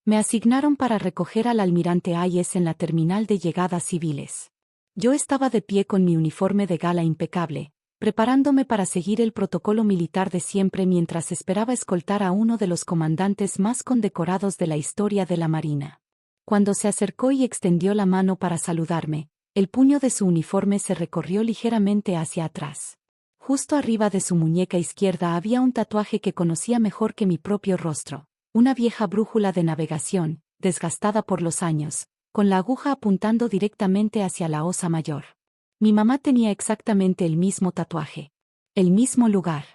Me asignaron para recoger al almirante Hayes en la terminal de llegadas civiles. Yo estaba de pie con mi uniforme de gala impecable, preparándome para seguir el protocolo militar de siempre mientras esperaba escoltar a uno de los comandantes más condecorados de la historia de la Marina. Cuando se acercó y extendió la mano para saludarme, el puño de su uniforme se recorrió ligeramente hacia atrás. Justo arriba de su muñeca izquierda había un tatuaje que conocía mejor que mi propio rostro, una vieja brújula de navegación, desgastada por los años, con la aguja apuntando directamente hacia la Osa Mayor. Mi mamá tenía exactamente el mismo tatuaje. El mismo lugar.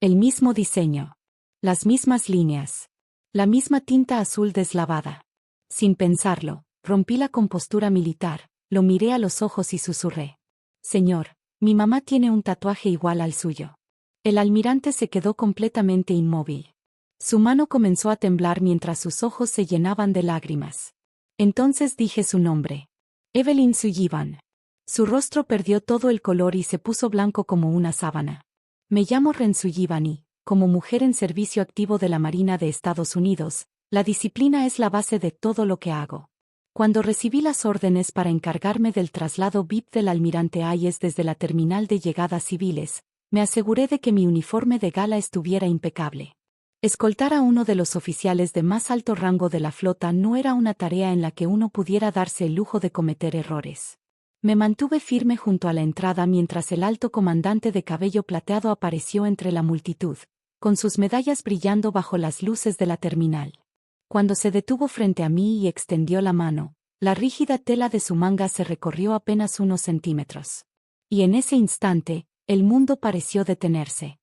El mismo diseño. Las mismas líneas. La misma tinta azul deslavada. Sin pensarlo, rompí la compostura militar, lo miré a los ojos y susurré. Señor, mi mamá tiene un tatuaje igual al suyo. El almirante se quedó completamente inmóvil. Su mano comenzó a temblar mientras sus ojos se llenaban de lágrimas. Entonces dije su nombre. Evelyn Sullivan. Su rostro perdió todo el color y se puso blanco como una sábana. Me llamo Ren Sullivan y, como mujer en servicio activo de la Marina de Estados Unidos, la disciplina es la base de todo lo que hago. Cuando recibí las órdenes para encargarme del traslado VIP del almirante Hayes desde la terminal de llegadas civiles, me aseguré de que mi uniforme de gala estuviera impecable. Escoltar a uno de los oficiales de más alto rango de la flota no era una tarea en la que uno pudiera darse el lujo de cometer errores. Me mantuve firme junto a la entrada mientras el alto comandante de cabello plateado apareció entre la multitud, con sus medallas brillando bajo las luces de la terminal. Cuando se detuvo frente a mí y extendió la mano, la rígida tela de su manga se recorrió apenas unos centímetros. Y en ese instante, el mundo pareció detenerse.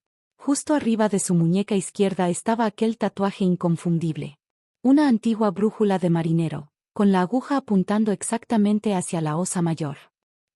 Justo arriba de su muñeca izquierda estaba aquel tatuaje inconfundible. Una antigua brújula de marinero, con la aguja apuntando exactamente hacia la Osa Mayor.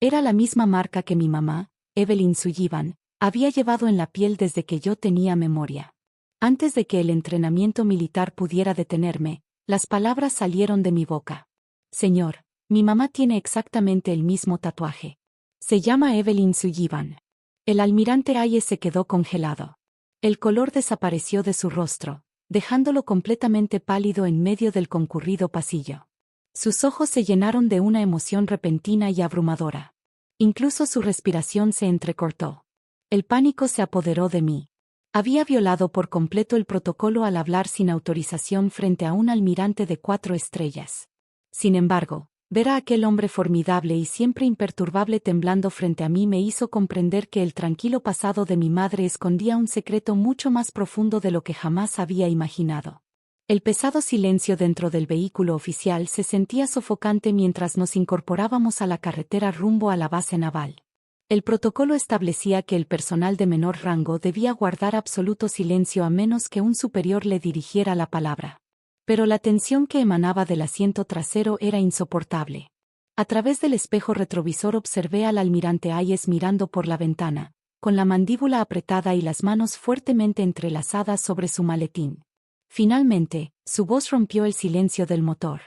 Era la misma marca que mi mamá, Evelyn Sullivan, había llevado en la piel desde que yo tenía memoria. Antes de que el entrenamiento militar pudiera detenerme, las palabras salieron de mi boca. Señor, mi mamá tiene exactamente el mismo tatuaje. Se llama Evelyn Sullivan. El almirante Hayes se quedó congelado. El color desapareció de su rostro, dejándolo completamente pálido en medio del concurrido pasillo. Sus ojos se llenaron de una emoción repentina y abrumadora. Incluso su respiración se entrecortó. El pánico se apoderó de mí. Había violado por completo el protocolo al hablar sin autorización frente a un almirante de 4 estrellas. Sin embargo, ver a aquel hombre formidable y siempre imperturbable temblando frente a mí me hizo comprender que el tranquilo pasado de mi madre escondía un secreto mucho más profundo de lo que jamás había imaginado. El pesado silencio dentro del vehículo oficial se sentía sofocante mientras nos incorporábamos a la carretera rumbo a la base naval. El protocolo establecía que el personal de menor rango debía guardar absoluto silencio a menos que un superior le dirigiera la palabra. Pero la tensión que emanaba del asiento trasero era insoportable. A través del espejo retrovisor observé al almirante Hayes mirando por la ventana, con la mandíbula apretada y las manos fuertemente entrelazadas sobre su maletín. Finalmente, su voz rompió el silencio del motor.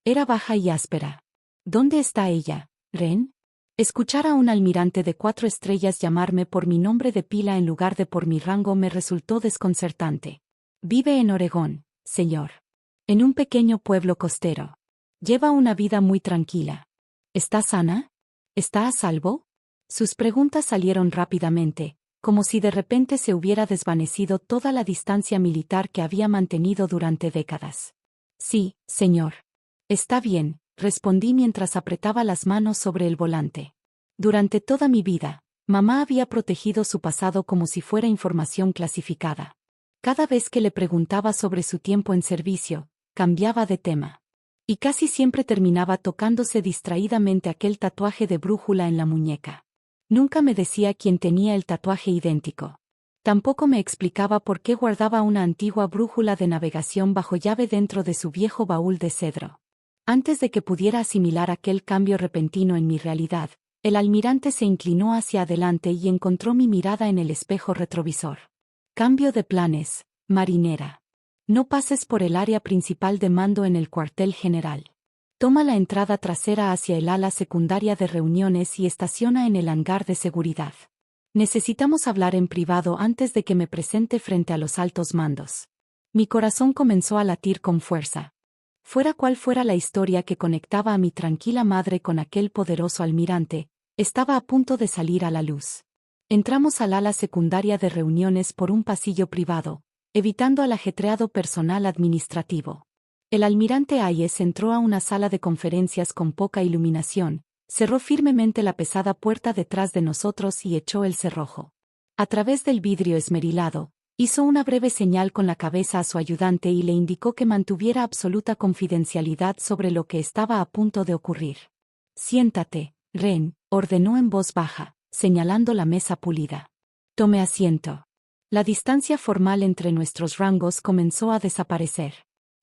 Era baja y áspera. ¿Dónde está ella, Ren? Escuchar a un almirante de 4 estrellas llamarme por mi nombre de pila en lugar de por mi rango me resultó desconcertante. Vive en Oregón, señor. En un pequeño pueblo costero. Lleva una vida muy tranquila. ¿Está sana? ¿Está a salvo? Sus preguntas salieron rápidamente, como si de repente se hubiera desvanecido toda la distancia militar que había mantenido durante décadas. Sí, señor. Está bien, respondí mientras apretaba las manos sobre el volante. Durante toda mi vida, mamá había protegido su pasado como si fuera información clasificada. Cada vez que le preguntaba sobre su tiempo en servicio, cambiaba de tema. Y casi siempre terminaba tocándose distraídamente aquel tatuaje de brújula en la muñeca. Nunca me decía quién tenía el tatuaje idéntico. Tampoco me explicaba por qué guardaba una antigua brújula de navegación bajo llave dentro de su viejo baúl de cedro. Antes de que pudiera asimilar aquel cambio repentino en mi realidad, el almirante se inclinó hacia adelante y encontró mi mirada en el espejo retrovisor. Cambio de planes, marinera. No pases por el área principal de mando en el cuartel general. Toma la entrada trasera hacia el ala secundaria de reuniones y estaciona en el hangar de seguridad. Necesitamos hablar en privado antes de que me presente frente a los altos mandos. Mi corazón comenzó a latir con fuerza. Fuera cual fuera la historia que conectaba a mi tranquila madre con aquel poderoso almirante, estaba a punto de salir a la luz. Entramos al ala secundaria de reuniones por un pasillo privado, evitando al ajetreado personal administrativo. El almirante Hayes entró a una sala de conferencias con poca iluminación, cerró firmemente la pesada puerta detrás de nosotros y echó el cerrojo. A través del vidrio esmerilado, hizo una breve señal con la cabeza a su ayudante y le indicó que mantuviera absoluta confidencialidad sobre lo que estaba a punto de ocurrir. «Siéntate, Ren», ordenó en voz baja, señalando la mesa pulida. «Tome asiento». La distancia formal entre nuestros rangos comenzó a desaparecer.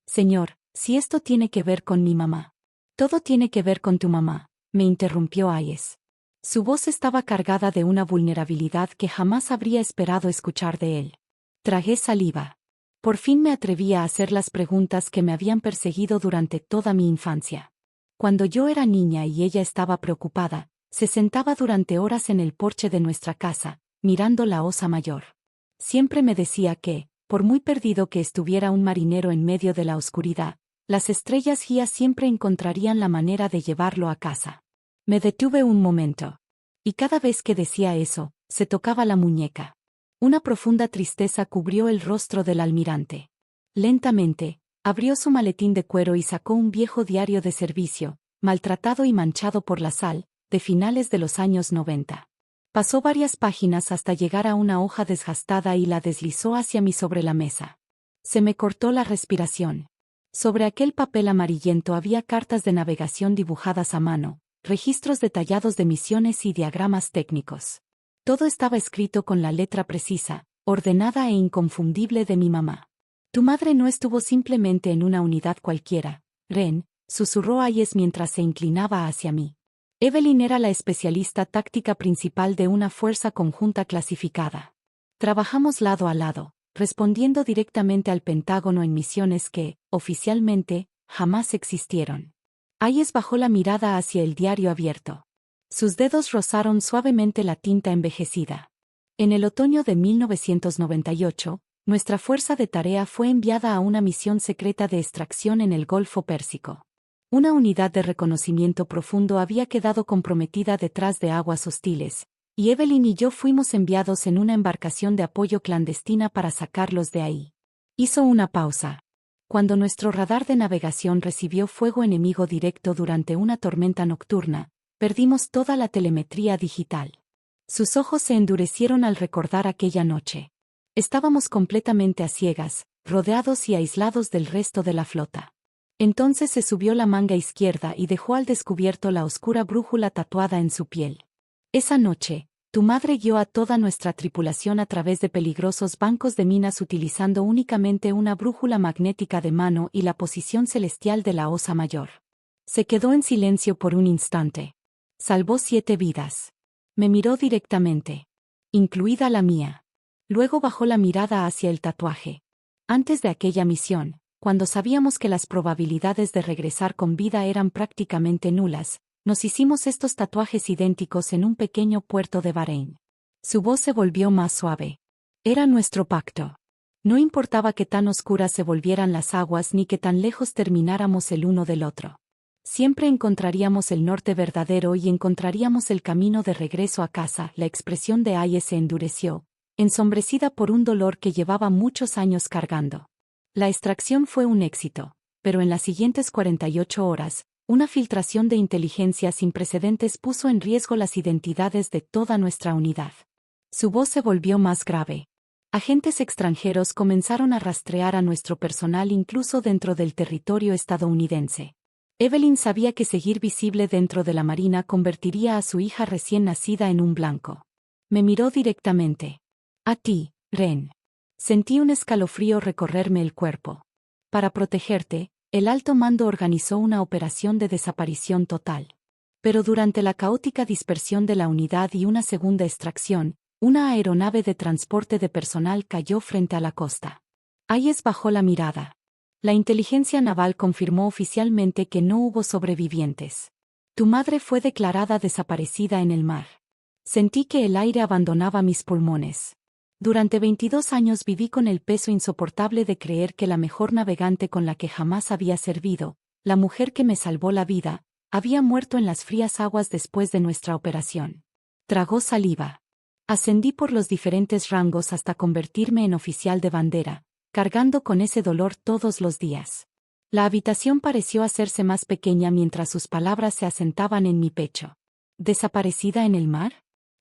«Señor, si esto tiene que ver con mi mamá». «Todo tiene que ver con tu mamá», me interrumpió Hayes. Su voz estaba cargada de una vulnerabilidad que jamás habría esperado escuchar de él. Tragué saliva. Por fin me atreví a hacer las preguntas que me habían perseguido durante toda mi infancia. Cuando yo era niña y ella estaba preocupada, se sentaba durante horas en el porche de nuestra casa, mirando la Osa Mayor. Siempre me decía que, por muy perdido que estuviera un marinero en medio de la oscuridad, las estrellas guías siempre encontrarían la manera de llevarlo a casa. Me detuve un momento. Y cada vez que decía eso, se tocaba la muñeca. Una profunda tristeza cubrió el rostro del almirante. Lentamente, abrió su maletín de cuero y sacó un viejo diario de servicio, maltratado y manchado por la sal, de finales de los años 90. Pasó varias páginas hasta llegar a una hoja desgastada y la deslizó hacia mí sobre la mesa. Se me cortó la respiración. Sobre aquel papel amarillento había cartas de navegación dibujadas a mano, registros detallados de misiones y diagramas técnicos. Todo estaba escrito con la letra precisa, ordenada e inconfundible de mi mamá. Tu madre no estuvo simplemente en una unidad cualquiera, Ren, susurró Hayes mientras se inclinaba hacia mí. Evelyn era la especialista táctica principal de una fuerza conjunta clasificada. Trabajamos lado a lado, respondiendo directamente al Pentágono en misiones que, oficialmente, jamás existieron. Hayes bajó la mirada hacia el diario abierto. Sus dedos rozaron suavemente la tinta envejecida. En el otoño de 1998, nuestra fuerza de tarea fue enviada a una misión secreta de extracción en el Golfo Pérsico. Una unidad de reconocimiento profundo había quedado comprometida detrás de aguas hostiles, y Evelyn y yo fuimos enviados en una embarcación de apoyo clandestina para sacarlos de ahí. Hizo una pausa. Cuando nuestro radar de navegación recibió fuego enemigo directo durante una tormenta nocturna, perdimos toda la telemetría digital. Sus ojos se endurecieron al recordar aquella noche. Estábamos completamente a ciegas, rodeados y aislados del resto de la flota. Entonces se subió la manga izquierda y dejó al descubierto la oscura brújula tatuada en su piel. Esa noche, tu madre guió a toda nuestra tripulación a través de peligrosos bancos de minas utilizando únicamente una brújula magnética de mano y la posición celestial de la Osa Mayor. Se quedó en silencio por un instante. Salvó 7 vidas. Me miró directamente, incluida la mía. Luego bajó la mirada hacia el tatuaje. Antes de aquella misión, cuando sabíamos que las probabilidades de regresar con vida eran prácticamente nulas, nos hicimos estos tatuajes idénticos en un pequeño puerto de Bahrein. Su voz se volvió más suave. Era nuestro pacto. No importaba que tan oscuras se volvieran las aguas ni que tan lejos termináramos el uno del otro. Siempre encontraríamos el norte verdadero y encontraríamos el camino de regreso a casa. La expresión de Hayes se endureció, ensombrecida por un dolor que llevaba muchos años cargando. La extracción fue un éxito, pero en las siguientes 48 horas, una filtración de inteligencia sin precedentes puso en riesgo las identidades de toda nuestra unidad. Su voz se volvió más grave. Agentes extranjeros comenzaron a rastrear a nuestro personal incluso dentro del territorio estadounidense. Evelyn sabía que seguir visible dentro de la Marina convertiría a su hija recién nacida en un blanco. Me miró directamente. A ti, Ren. Sentí un escalofrío recorrerme el cuerpo. Para protegerte, el alto mando organizó una operación de desaparición total. Pero durante la caótica dispersión de la unidad y una segunda extracción, una aeronave de transporte de personal cayó frente a la costa. Hayes bajó la mirada. La inteligencia naval confirmó oficialmente que no hubo sobrevivientes. Tu madre fue declarada desaparecida en el mar. Sentí que el aire abandonaba mis pulmones. Durante 22 años viví con el peso insoportable de creer que la mejor navegante con la que jamás había servido, la mujer que me salvó la vida, había muerto en las frías aguas después de nuestra operación. Tragó saliva. Ascendí por los diferentes rangos hasta convertirme en oficial de bandera, cargando con ese dolor todos los días. La habitación pareció hacerse más pequeña mientras sus palabras se asentaban en mi pecho. ¿Desaparecida en el mar?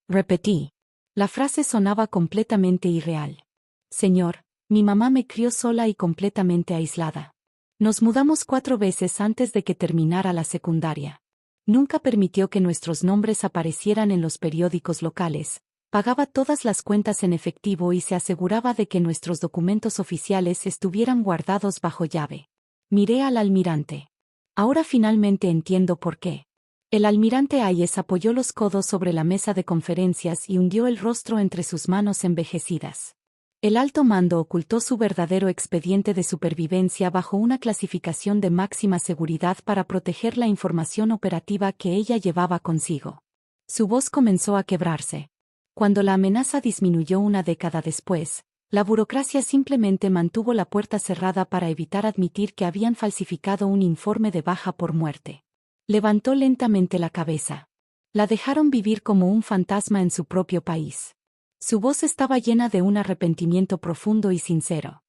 Repetí. La frase sonaba completamente irreal. Señor, mi mamá me crió sola y completamente aislada. Nos mudamos 4 veces antes de que terminara la secundaria. Nunca permitió que nuestros nombres aparecieran en los periódicos locales, pagaba todas las cuentas en efectivo y se aseguraba de que nuestros documentos oficiales estuvieran guardados bajo llave. Miré al almirante. Ahora finalmente entiendo por qué. El almirante Hayes apoyó los codos sobre la mesa de conferencias y hundió el rostro entre sus manos envejecidas. El alto mando ocultó su verdadero expediente de supervivencia bajo una clasificación de máxima seguridad para proteger la información operativa que ella llevaba consigo. Su voz comenzó a quebrarse. Cuando la amenaza disminuyó una década después, la burocracia simplemente mantuvo la puerta cerrada para evitar admitir que habían falsificado un informe de baja por muerte. Levantó lentamente la cabeza. La dejaron vivir como un fantasma en su propio país. Su voz estaba llena de un arrepentimiento profundo y sincero.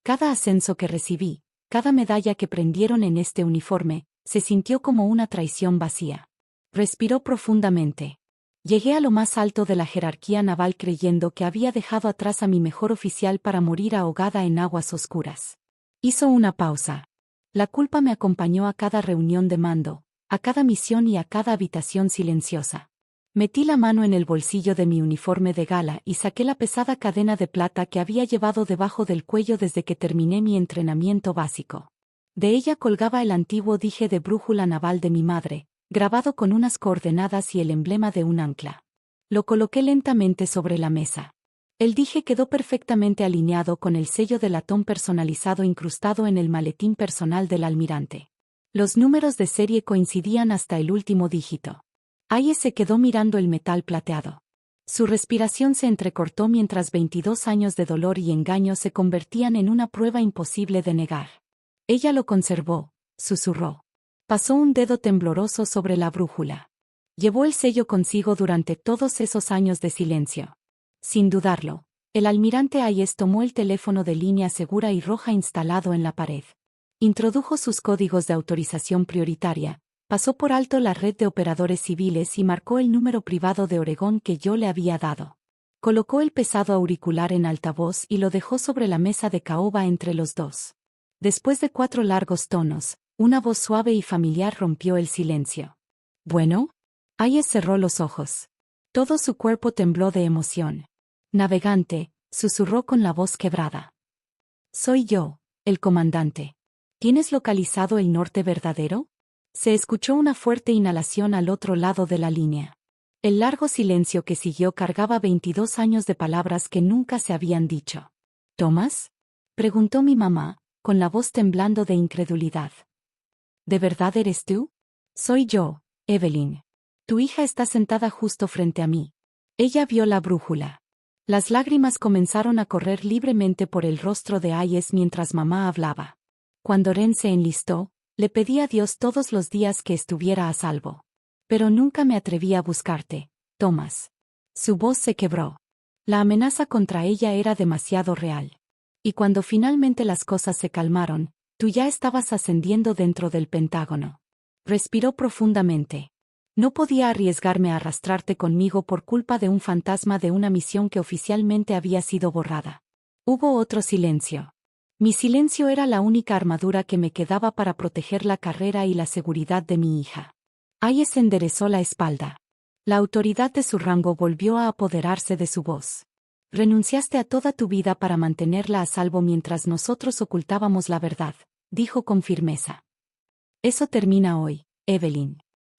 Cada ascenso que recibí, cada medalla que prendieron en este uniforme, se sintió como una traición vacía. Respiró profundamente. Llegué a lo más alto de la jerarquía naval creyendo que había dejado atrás a mi mejor oficial para morir ahogada en aguas oscuras. Hizo una pausa. La culpa me acompañó a cada reunión de mando, a cada misión y a cada habitación silenciosa. Metí la mano en el bolsillo de mi uniforme de gala y saqué la pesada cadena de plata que había llevado debajo del cuello desde que terminé mi entrenamiento básico. De ella colgaba el antiguo dije de brújula naval de mi madre, grabado con unas coordenadas y el emblema de un ancla. Lo coloqué lentamente sobre la mesa. El dije quedó perfectamente alineado con el sello de latón personalizado incrustado en el maletín personal del almirante. Los números de serie coincidían hasta el último dígito. Hayes se quedó mirando el metal plateado. Su respiración se entrecortó mientras 22 años de dolor y engaño se convertían en una prueba imposible de negar. Ella lo conservó, susurró. Pasó un dedo tembloroso sobre la brújula. Llevó el sello consigo durante todos esos años de silencio. Sin dudarlo, el almirante Hayes tomó el teléfono de línea segura y roja instalado en la pared. Introdujo sus códigos de autorización prioritaria, pasó por alto la red de operadores civiles y marcó el número privado de Oregón que yo le había dado. Colocó el pesado auricular en altavoz y lo dejó sobre la mesa de caoba entre los dos. Después de 4 largos tonos, una voz suave y familiar rompió el silencio. ¿Bueno? Hayes cerró los ojos. Todo su cuerpo tembló de emoción. Navegante, susurró con la voz quebrada. Soy yo, el comandante. ¿Tienes localizado el norte verdadero? Se escuchó una fuerte inhalación al otro lado de la línea. El largo silencio que siguió cargaba 22 años de palabras que nunca se habían dicho. ¿Thomas? Preguntó mi mamá, con la voz temblando de incredulidad. ¿De verdad eres tú? Soy yo, Evelyn. Tu hija está sentada justo frente a mí. Ella vio la brújula. Las lágrimas comenzaron a correr libremente por el rostro de Hayes mientras mamá hablaba. Cuando Ren se enlistó, le pedí a Dios todos los días que estuviera a salvo. Pero nunca me atreví a buscarte, Thomas. Su voz se quebró. La amenaza contra ella era demasiado real. Y cuando finalmente las cosas se calmaron, tú ya estabas ascendiendo dentro del Pentágono. Respiró profundamente. No podía arriesgarme a arrastrarte conmigo por culpa de un fantasma de una misión que oficialmente había sido borrada. Hubo otro silencio. Mi silencio era la única armadura que me quedaba para proteger la carrera y la seguridad de mi hija. Hayes enderezó la espalda. La autoridad de su rango volvió a apoderarse de su voz. Renunciaste a toda tu vida para mantenerla a salvo mientras nosotros ocultábamos la verdad, dijo con firmeza. Eso termina hoy, Evelyn.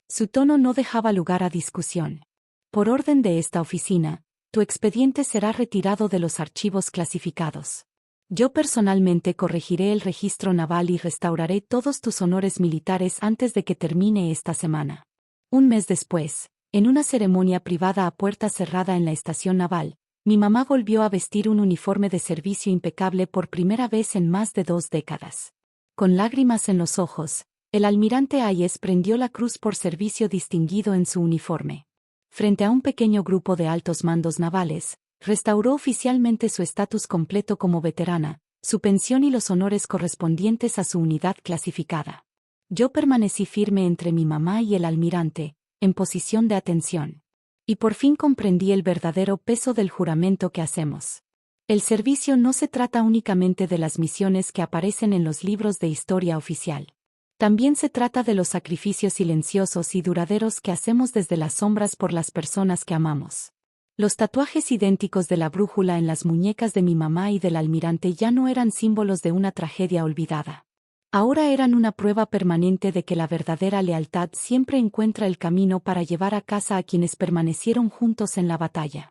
Su tono no dejaba lugar a discusión. Por orden de esta oficina, tu expediente será retirado de los archivos clasificados. Yo personalmente corregiré el registro naval y restauraré todos tus honores militares antes de que termine esta semana. Un mes después, en una ceremonia privada a puerta cerrada en la estación naval, Mi mamá volvió a vestir un uniforme de servicio impecable por primera vez en más de 2 décadas. Con lágrimas en los ojos, el almirante Hayes prendió la cruz por servicio distinguido en su uniforme. Frente a un pequeño grupo de altos mandos navales, restauró oficialmente su estatus completo como veterana, su pensión y los honores correspondientes a su unidad clasificada. Yo permanecí firme entre mi mamá y el almirante, en posición de atención. Y por fin comprendí el verdadero peso del juramento que hacemos. El servicio no se trata únicamente de las misiones que aparecen en los libros de historia oficial. También se trata de los sacrificios silenciosos y duraderos que hacemos desde las sombras por las personas que amamos. Los tatuajes idénticos de la brújula en las muñecas de mi mamá y del almirante ya no eran símbolos de una tragedia olvidada. Ahora eran una prueba permanente de que la verdadera lealtad siempre encuentra el camino para llevar a casa a quienes permanecieron juntos en la batalla.